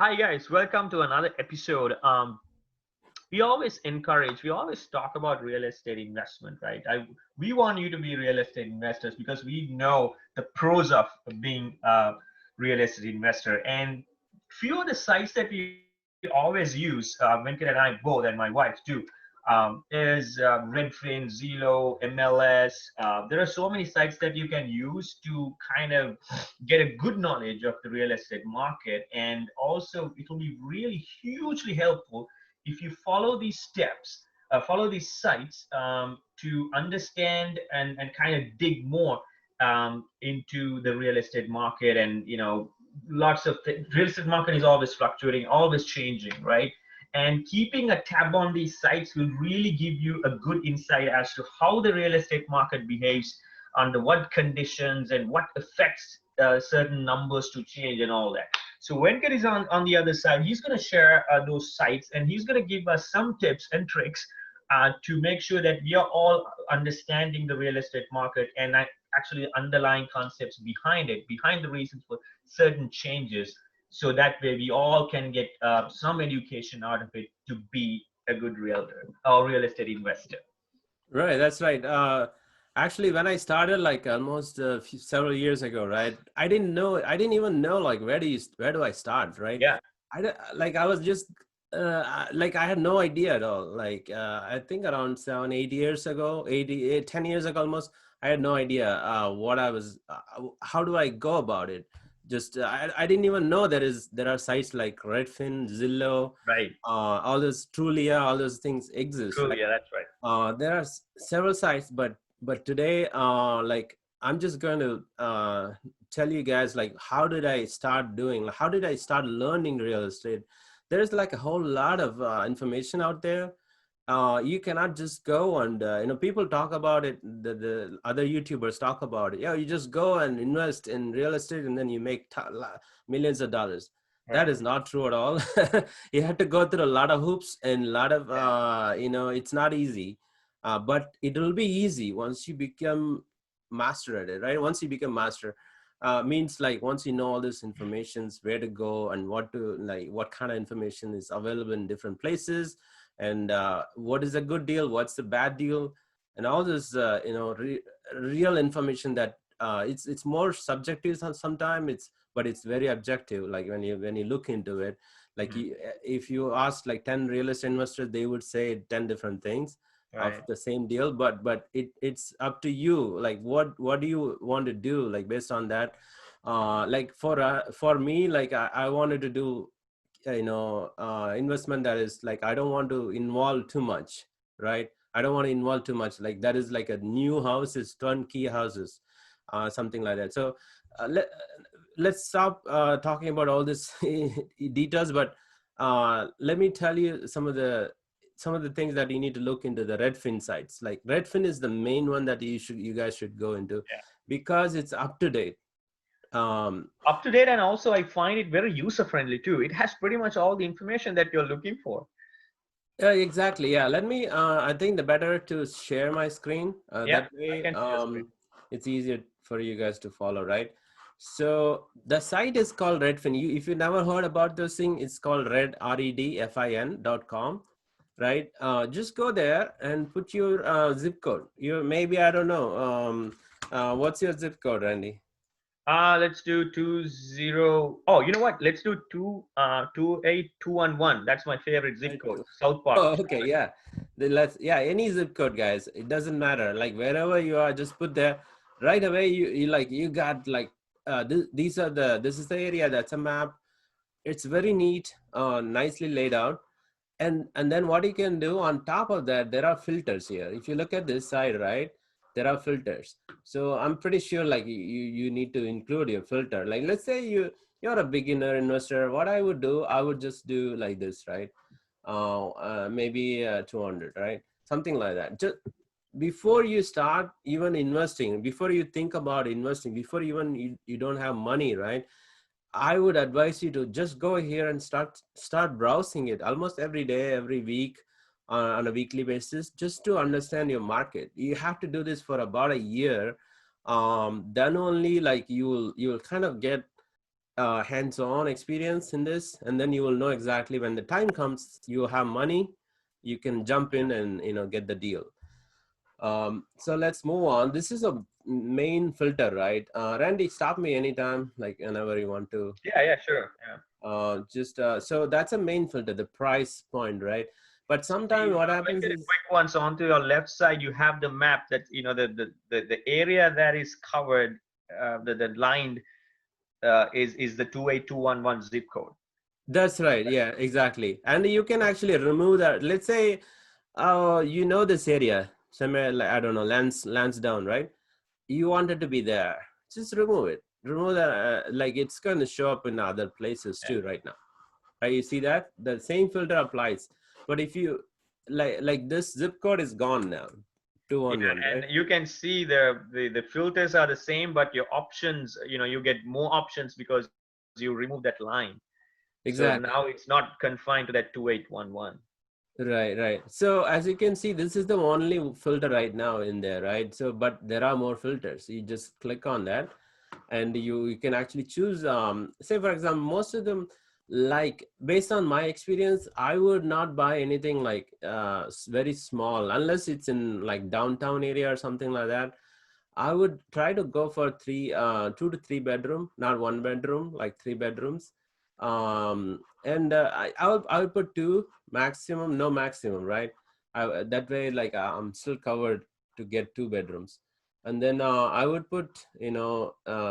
Hi guys, welcome to another episode. We always talk about real estate investment, right? We want you to be real estate investors because we know the pros of being a real estate investor. And few of the sites that we always use, Venkat and I both, and my wife too, is Redfin, Zillow, MLS. There are so many sites that you can use to kind of get a good knowledge of the real estate market. And also, it will be really hugely helpful if you follow these steps, follow these sites to understand and kind of dig more into the real estate market. And real estate market is always fluctuating, always changing, right? And keeping a tab on these sites will really give you a good insight as to how the real estate market behaves, under what conditions, and what affects certain numbers to change and all that. So Venkat is on the other side. He's going to share those sites, and he's going to give us some tips and tricks to make sure that we are all understanding the real estate market and actually underlying concepts behind it, behind the reasons for certain changes. So that way we all can get some education out of it to be a good realtor or real estate investor. Right, that's right. Actually, when I started, like almost several years ago, right, I didn't even know like where do I start, right? Yeah. Like I was just like I had no idea at all. Like I think around 7, 8 years ago, 10 years ago almost, I had no idea what I was. How do I go about it? Just I didn't even know there are sites like Redfin, Zillow, Right. all those Trulia, all those things exist. True. Yeah, that's right. There are several sites, but today, like I'm just going to tell you guys like how did I start learning real estate. There's like a whole lot of information out there. You cannot just go and people talk about it. The other YouTubers talk about it. Yeah, you just go and invest in real estate and then you make millions of dollars. That Right. is not true at all. You have to go through a lot of hoops and a lot of it's not easy, but it will be easy once you become master at it, right? Once you become master, means like once you know all this informations, where to go and what to like, what kind of information is available in different places, and what is a good deal, what's the bad deal, and all this real information that it's more subjective sometimes, but it's very objective. Like when you look into it, like Mhm. if you ask like 10 real estate investors, they would say 10 different things of Right. the same deal, but it's up to you, like what do you want to do, like based on that. Like for me, like I wanted to do investment that is like I don't want to involve too much, right? I don't want to involve too much, like that is like a new house is turnkey houses, something like that. So let's stop talking about all this details, but let me tell you some of the things that you need to look into the Redfin sites. Like Redfin is the main one that you guys should go into, Yeah. because it's up to date. um Up to date, and also I find it very user friendly too. It has pretty much all the information that you're looking for. Yeah, exactly. Yeah, let me. I think the better to share my screen. Yeah, That I way, can see your screen. it's easier for you guys to follow, right? So the site is called Redfin. If you never heard about this thing, it's called redfin.com, right? Just go there and put your zip code. Your maybe I don't know. What's your zip code, Randy? Let's do 20. Oh, you know what? Let's do 28211. That's my favorite zip code. South Park. Oh, okay, yeah. Then let's, yeah, any zip code, guys. It doesn't matter. Like wherever you are, just put there. Right away, you like you got like this is the area. That's a map. It's very neat, nicely laid out. And then what you can do on top of that, there are filters here. If you look at this side, right, there are filters. So I'm pretty sure like you need to include your filter. Like let's say you're a beginner investor. What I would do, I would just do like this, right? Maybe 200, right? Something like that. Just before you start even investing, before you think about investing, before even you don't have money, right? I would advise you to just go here and start browsing it almost every day, every week, on a weekly basis, just to understand your market. You have to do this for about a year. Then only like you will kind of get hands-on experience in this, and then you will know exactly when the time comes, you have money, you can jump in and get the deal. So let's move on. This is a main filter, right? Randy, stop me anytime, like whenever you want to. Yeah, sure. Yeah. So that's a main filter, the price point, right? But sometimes See, what let's happens get a is, quick one. So onto your left side, you have the map that the area that is covered, the lined is the 28211 zip code. that's right. Yeah, exactly. And you can actually remove that. Let's say, this area, somewhere like, I don't know, Lansdowne, right? You want it to be there. Just remove it. Remove that. Like it's going to show up in other places too right now. Right? You see that? The same filter applies. But if you like this zip code is gone now. 211, Yeah, right? and you can see the filters are the same, but your options, you get more options because you remove that line. So now Exactly. it's not confined to that 2811. Right. So as you can see, this is the only filter right now in there, right? So, but there are more filters. You just click on that and you can actually choose, say for example, most of them, like based on my experience, I would not buy anything like very small unless it's in like downtown area or something like that. I would try to go for 2 to 3 bedroom, not 1 bedroom, like 3 bedrooms. And I would put 2 maximum, no maximum, right? That way, like I'm still covered to get 2 bedrooms. And then I would put,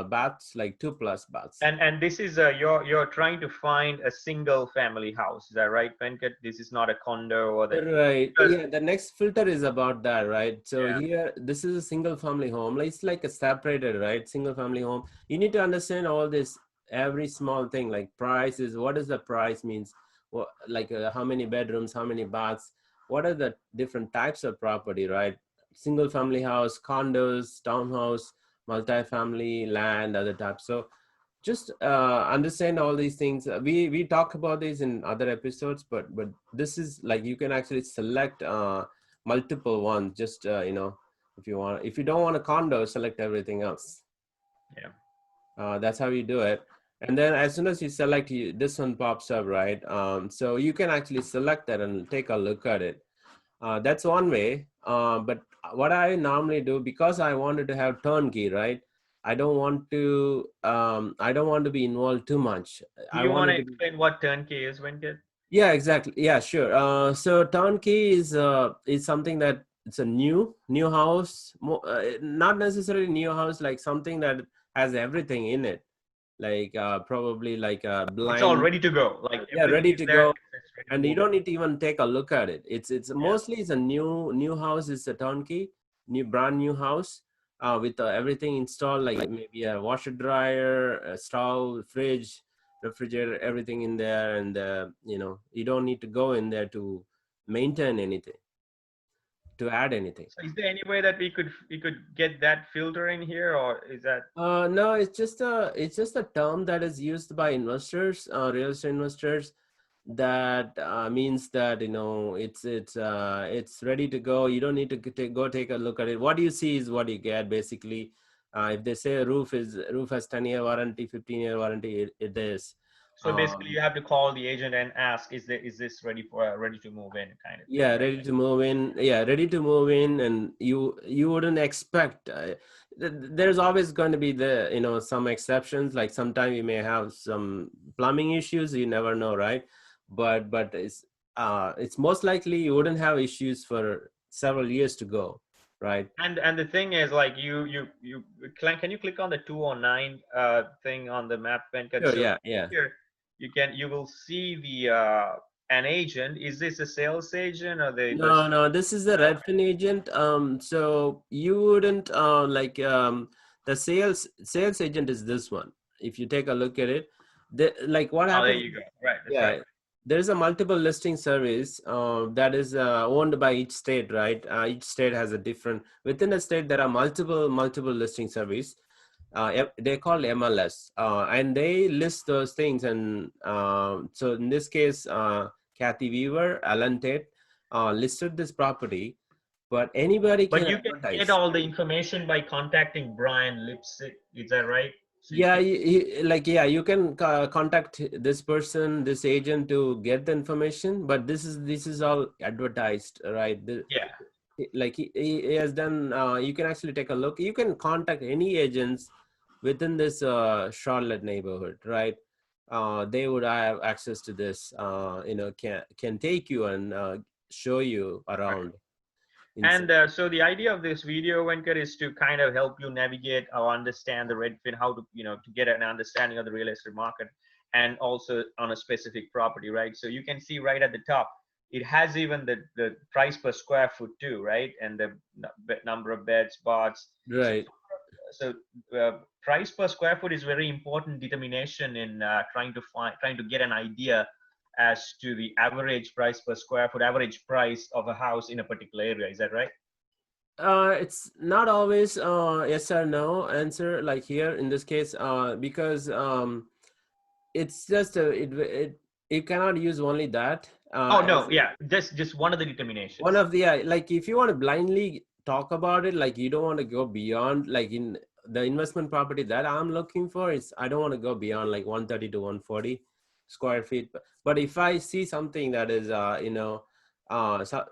baths, like 2 plus baths. And this is you're trying to find a single family house. Is that right, Venkat? This is not a condo or the Right. because Yeah. The next filter is about that, right? So yeah. here, this is a single family home. Like, it's like a separated, right? Single family home. You need to understand all this, every small thing, like prices. What does the price means? What, like how many bedrooms, how many baths? What are the different types of property, right? Single family house, condos, townhouse, multifamily, land, other types. So just understand all these things. We talk about this in other episodes, but this is like you can actually select multiple ones. Just if you want, if you don't want a condo, select everything else. Yeah. That's how you do it. And then as soon as you select, this one pops up, right? So you can actually select that and take a look at it. That's one way. But what I normally do, because I wanted to have turnkey, right? I don't want to be involved too much. Do I you want to wanted to be, explain what turnkey is, Venkat? yeah, exactly. Yeah, sure. So turnkey is something that it's a new house, not necessarily new house, like something that has everything in it, like probably like a It's all blind, ready to go. Like yeah, everything ready is to there. go. It's ready to And you move in. don't need to even take a look at it. It's Yeah. mostly it's a new house. It's a turnkey, brand new house, with everything installed, like maybe a washer dryer, a stove, fridge, refrigerator, everything in there. And you don't need to go in there to maintain anything, to add anything. So is there any way that we could get that filter in here, or is that No, it's just a term that is used by investors, real estate investors. That means that it's ready to go. You don't need to go take a look at it. What you see is what you get, basically. If they say a roof has 10-year warranty, 15-year warranty, it is. so basically Um, you have to call the agent and ask, is this ready to move in kind of thing, yeah, right? ready to move in. Yeah, ready to move in. And you wouldn't expect, there's always going to be some exceptions. Like sometimes you may have some plumbing issues, you never know, right? But it's most likely you wouldn't have issues for several years to go, right? And the thing is, like can you click on the 209 thing on the map, Venkat? Sure. So Yeah. here you will see the an agent. Is this a sales agent or the No, this is the Redfin agent. So you wouldn't the sales agent is this one. If you take a look at it, like what oh, there happens? you go. Right, that's right. Yeah, there's a multiple listing service that is owned by each state, right? Each state has a different. Within a state, there are multiple listing service. They call MLS, and they list those things. And so in this case, Kathy Weaver, Alan Tate, listed this property, but anybody But can you can get advertise. all the information by contacting Brian Lipsick. Is that right? So Yeah, you, like, yeah, you can contact this person, this agent to get the information, but this is all advertised, right? yeah, Like he has done, you can actually take a look. You can contact any agents within this Charlotte neighborhood, right? They would have access to this, can take you and show you right. around inside. And so the idea of this video, Venkat, is to kind of help you navigate or understand the Redfin, how to, to get an understanding of the real estate market, and also on a specific property, right? So you can see right at the top, it has even the price per square foot too, right? And the number of beds, baths. So Right. so price per square foot is very important determination in trying to get an idea as to the average price per square foot, average price of a house in a particular area. Is that right? It's not always yes or no answer, like here in this case, because it's just you cannot use only that Oh as no, yeah, just one of the one determinations. of the, like, if you want to blindly talk about it, like, you don't want to go beyond, like, in the investment property that I'm looking for, is I don't want to go beyond like 130 to 140 square feet. But if I see something that is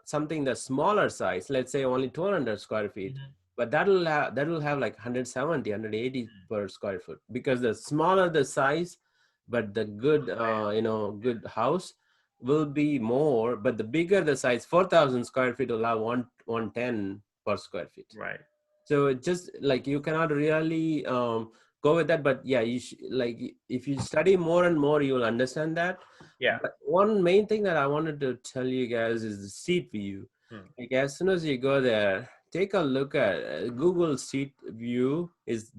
something the smaller size, let's say only 200 square feet, Hmm. but that'll have like 170, 180 per square foot, because the smaller the size, but the good good house will be more. But the bigger the size, 4,000 square feet will have 110 per square feet. Right. So it just, like, you cannot really go with that. But yeah, like, if you study more and more, you will understand that. Yeah. But one main thing that I wanted to tell you guys is the street view. Hmm. Like, as soon as you go there, take a look at Google Street View. Is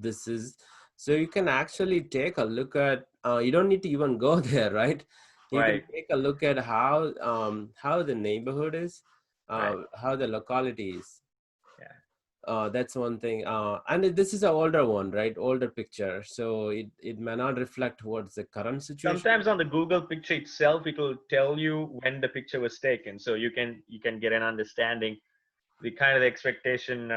so you can actually take a look at, you don't need to even go there, right? You can Right. take a look at how the neighborhood is, Right. how the locality is. Yeah. That's one thing. And this is an older one, right? Older picture. So it may not reflect what's the current situation. Sometimes on the Google picture itself, it will tell you when the picture was taken, so you can get an understanding the kind of expectation,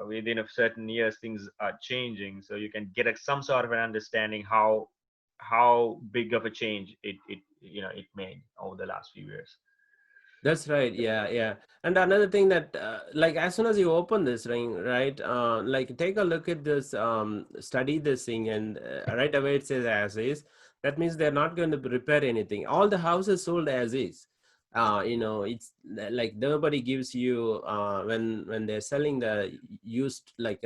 within a certain years things are changing, so you can get some sort of an understanding how big of a change it made over the last few years. That's right. Yeah, yeah. And another thing that, like, as soon as you open this ring, right? Like, take a look at this, study this thing, and right away it says as is. That means they're not going to repair anything. All the houses sold as is. It's like nobody gives you when they're selling the used, like,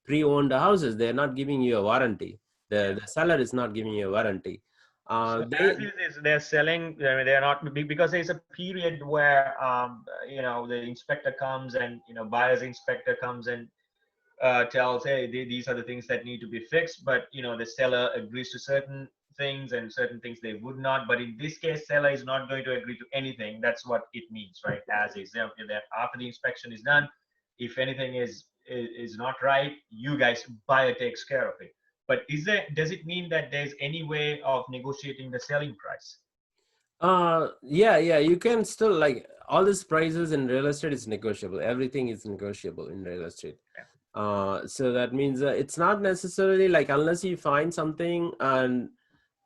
pre-owned houses. They're not giving you a warranty. The Yeah. the seller is not giving you a warranty. So They as is they're selling, I mean, they're not because there's a period where the inspector comes and buyer's inspector comes and tells, hey, these are the things that need to be fixed, but the seller agrees to certain things and certain things they would not. But in this case, seller is not going to agree to anything. That's what it means, right? As is. That after the inspection is done, if anything is not right, you guys, buyer takes care of it. But does it mean that there's any way of negotiating the selling price? yeah, yeah, you can still, like, all these prices in real estate is negotiable. Everything is negotiable in real estate. Yeah. So that means it's not necessarily like, unless you find something and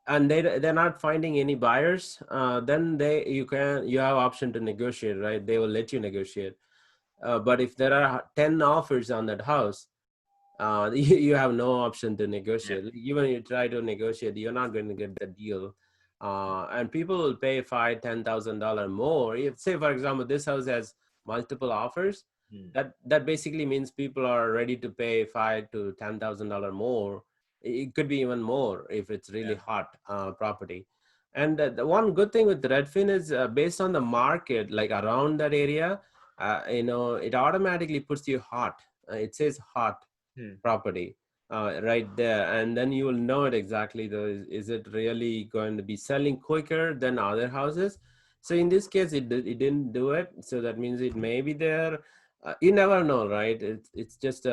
they're not finding any buyers, then you have option to negotiate, right? They will let you negotiate. But if there are 10 offers on that house, you have no option to Yeah. negotiate. Even if you try to negotiate, you're not going to get the deal. And people will pay $5,000-10,000 more. If, say, for example, this house has multiple offers, Hmm. that basically means people are ready to pay $5,000 to $10,000 more. It could be even more if it's really Yeah. hot property. And the one good thing with Redfin is, based on the market, like around that area, it automatically puts you hot. It says hot Hmm. property right there, and then you will know it exactly, though, is it really going to be selling quicker than other houses. So in this case, it didn't do it, so that means it may be there. You never know, right? It's just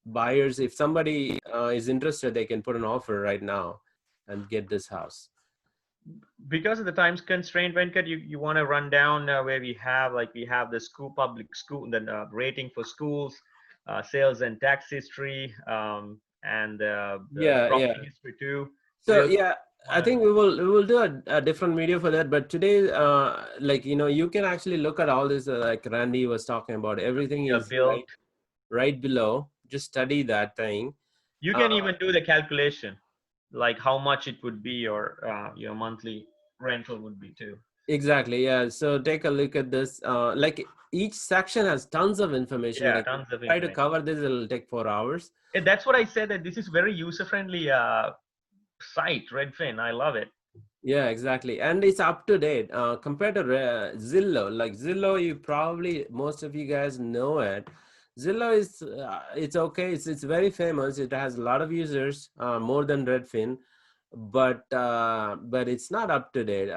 buyers, if somebody is interested, they can put an offer right now and get this house. Because of the times constraint, Venkat, you want to run down where we have the public school, the rating for schools, sales and tax history, and the Yeah, yeah. property history too. So Real yeah, I think we will do a different video for that. But today, like you can actually look at all this. Like Randy was talking about, everything your is built. right below. Just study that thing. You can even do the calculation, like how much it would be your monthly rental would be too. Exactly. Yeah. So take a look at this. Like each section has tons of information. Yeah, Like tons of try to information. cover this, it'll take 4 hours. And that's what I said, that this is very user friendly site, Redfin. I love it. Yeah, exactly. And it's up to date compared to Zillow. Like Zillow, you probably, most of you guys know it. Zillow is, it's okay. It's very famous. It has a lot of users, more than Redfin, but it's not up to date.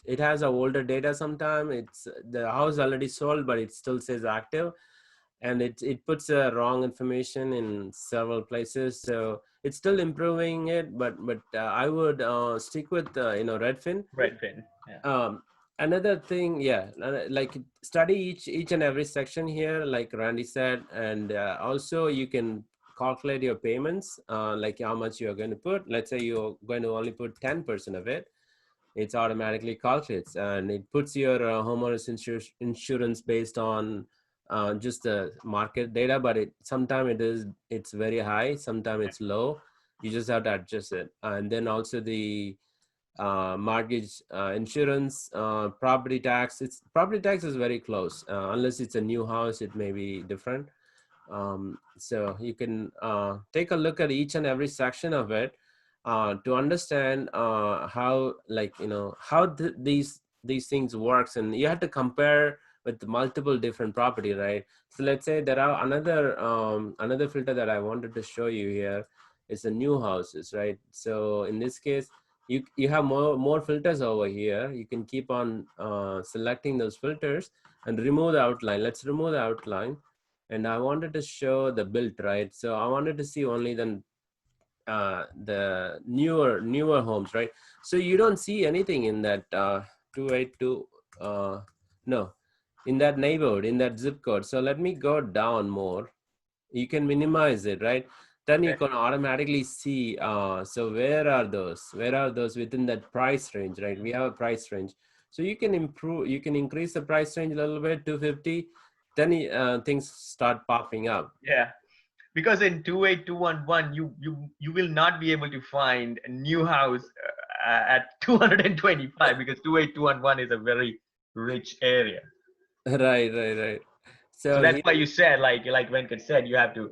It has a older data sometime. It's the house already sold, but it still says active, and it puts wrong information in several places. So it's still improving it, but I would stick with Redfin. Redfin. Yeah. Another thing, yeah, like study each and every section here, like Randy said, and also you can calculate your payments, like how much you're going to put. Let's say you're going to only put 10% of it. It's automatically calculates, and it puts your homeowners insurance based on just the market data, but sometimes it's very high, sometimes it's low. You just have to adjust it. And then also the mortgage insurance, property tax is very close, unless it's a new house, it may be different. So you can take a look at each and every section of it to understand how, like how these things works, and you have to compare with multiple different property, right? So let's say there are another filter that I wanted to show you here is the new houses, right? So in this case, you have more filters over here. You can keep on selecting those filters and remove the outline. Let's remove the outline. And I wanted to show the built, right? So I wanted to see only the newer homes, right? So you don't see anything in that 282, no, in that neighborhood, in that zip code. So let me go down more. You can minimize it, right? Then you Okay. can automatically see, so where are those within that price range, right? We have a price range. So you can increase the price range a little bit, 250, then things start popping up. Yeah. Because in 28211 you will not be able to find a new house at 225, because 28211 is a very rich area. Right. So So that's here, why you said, like Venkat said, you have to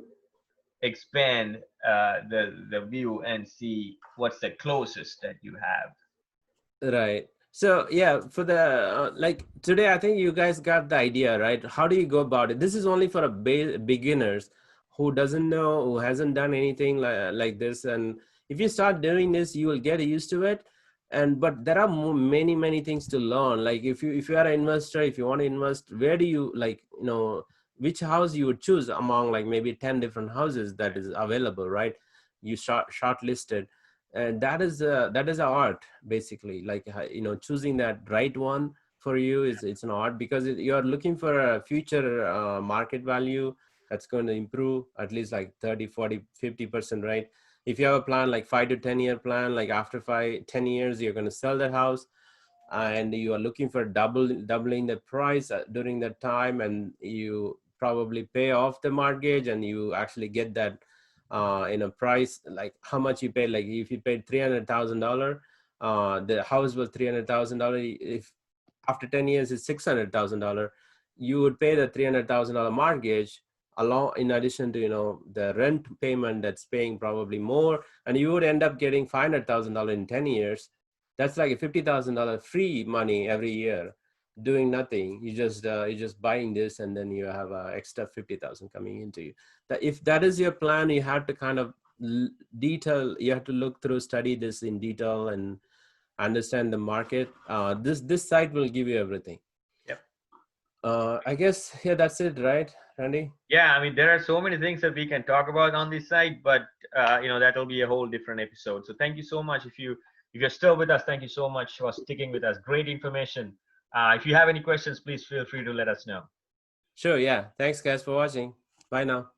expand the view and see what's the closest that you have. right. So yeah, for the like today, I think you guys got the idea, right? How do you go about it? This is only for a beginners who doesn't know, who hasn't done anything like this. And if you start doing this, you will get used to it. And but there are many things to learn. Like if you are an investor, if you want to invest, where do you like which house you would choose among like maybe 10 different houses that is available, right? You shortlisted, and that is a art basically. Like choosing that right one for you is it's an art, because you're looking for a future market value that's going to improve at least like 30, 40, 50%, right? If you have a plan like 5 to 10 year plan, like after 5, 10 years you're going to sell that house, and you are looking for doubling the price during that time, and you probably pay off the mortgage and you actually get that in a price, like how much you pay. Like if you paid $300,000, the house was $300,000. If after 10 years it's $600,000, you would pay the $300,000 mortgage along, in addition to the rent payment that's paying probably more, and you would end up getting $500,000 in 10 years. That's like a $50,000 free money every year, doing nothing. You're just buying this, and then you have extra 50,000 coming into you. That if that is your plan, you have to kind of detail. You have to look through, study this in detail, and understand the market. This site will give you everything. Yep. I guess yeah, that's it, right, Randy? Yeah, I mean, there are so many things that we can talk about on this site, but that'll be a whole different episode. So thank you so much. If you're still with us, thank you so much for sticking with us. Great information. If you have any questions, please feel free to let us know. Sure. Yeah. Thanks, guys, for watching. Bye now.